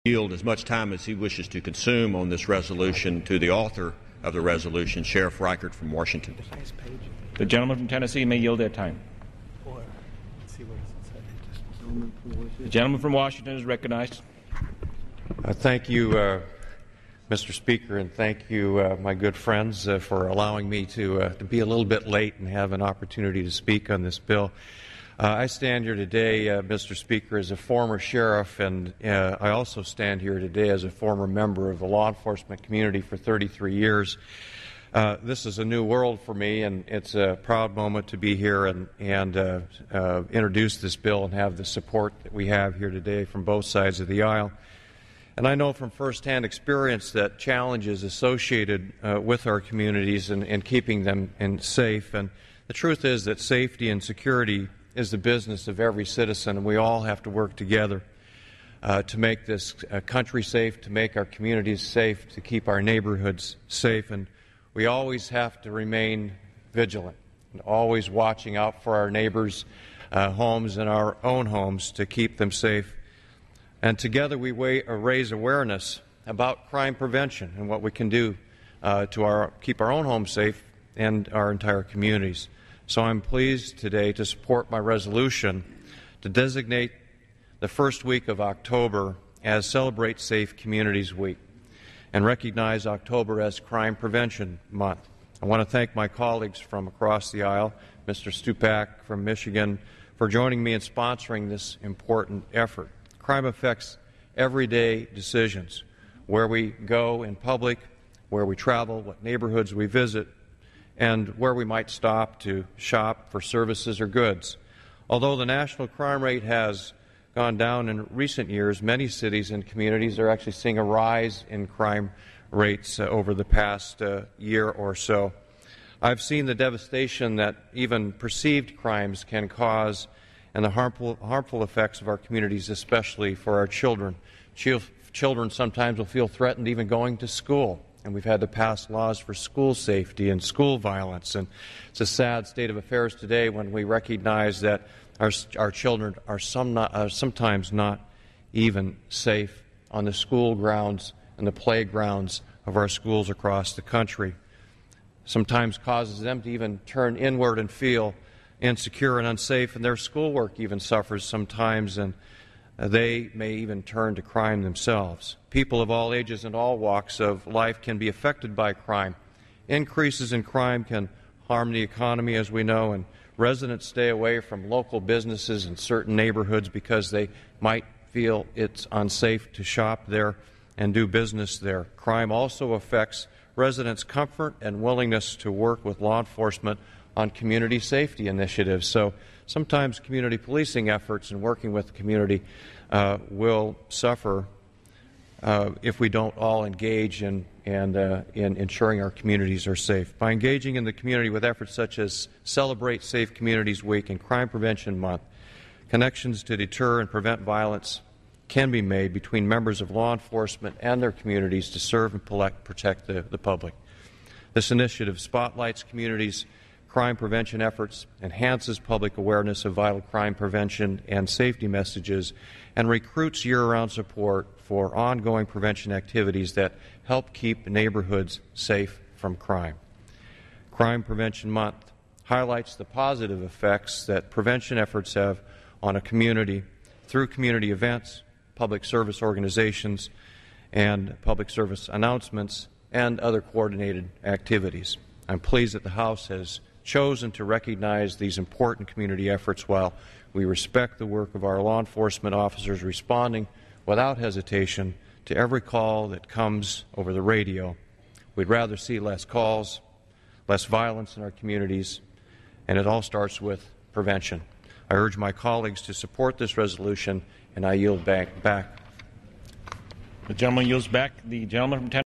Yield as much time as he wishes to consume on this resolution to the author of the resolution, Sheriff Reichert from Washington. The gentleman from Tennessee may yield their time. The gentleman from Washington is recognized. Thank you, Mr. Speaker, and thank you, my good friends, for allowing me to be a little bit late and have an opportunity to speak on this bill. I stand here today, Mr. Speaker, as a former sheriff, and I also stand here today as a former member of the law enforcement community for 33 years. This is a new world for me, and it's a proud moment to be here and introduce this bill and have the support that we have here today from both sides of the aisle. And I know from firsthand experience that challenges associated with our communities and keeping them safe. And the truth is that safety and security is the business of every citizen, and we all have to work together to make this country safe, to make our communities safe, to keep our neighborhoods safe. And we always have to remain vigilant and always watching out for our neighbors' homes and our own homes to keep them safe. And together we raise awareness about crime prevention and what we can do to keep our own homes safe and our entire communities. So I'm pleased today to support my resolution to designate the first week of October as Celebrate Safe Communities Week and recognize October as Crime Prevention Month. I want to thank my colleagues from across the aisle, Mr. Stupak from Michigan, for joining me in sponsoring this important effort. Crime affects everyday decisions, where we go in public, where we travel, what neighborhoods we visit, and where we might stop to shop for services or goods. Although the national crime rate has gone down in recent years, many cities and communities are actually seeing a rise in crime rates over the past year or so. I've seen the devastation that even perceived crimes can cause and the harmful effects of our communities, especially for our children. Children sometimes will feel threatened even going to school. And we've had to pass laws for school safety and school violence. And it's a sad state of affairs today when we recognize that our children are sometimes not even safe on the school grounds and the playgrounds of our schools across the country. Sometimes causes them to even turn inward and feel insecure and unsafe, and their schoolwork even suffers sometimes, and they may even turn to crime themselves. People of all ages and all walks of life can be affected by crime. Increases in crime can harm the economy, as we know, and residents stay away from local businesses in certain neighborhoods because they might feel it's unsafe to shop there and do business there. Crime also affects residents' comfort and willingness to work with law enforcement on community safety initiatives. So sometimes community policing efforts and working with the community will suffer if we don't all engage in ensuring our communities are safe. By engaging in the community with efforts such as Celebrate Safe Communities Week and Crime Prevention Month, connections to deter and prevent violence can be made between members of law enforcement and their communities to serve and protect the public. This initiative spotlights communities' crime prevention efforts, enhances public awareness of vital crime prevention and safety messages, and recruits year-round support for ongoing prevention activities that help keep neighborhoods safe from crime. Crime Prevention Month highlights the positive effects that prevention efforts have on a community through community events, public service organizations, and public service announcements, and other coordinated activities. I'm pleased that the House has chosen to recognize these important community efforts while we respect the work of our law enforcement officers responding without hesitation to every call that comes over the radio. We'd rather see less calls, less violence in our communities, and it all starts with prevention. I urge my colleagues to support this resolution, and I yield back. The gentleman yields back. The gentleman from Tennessee.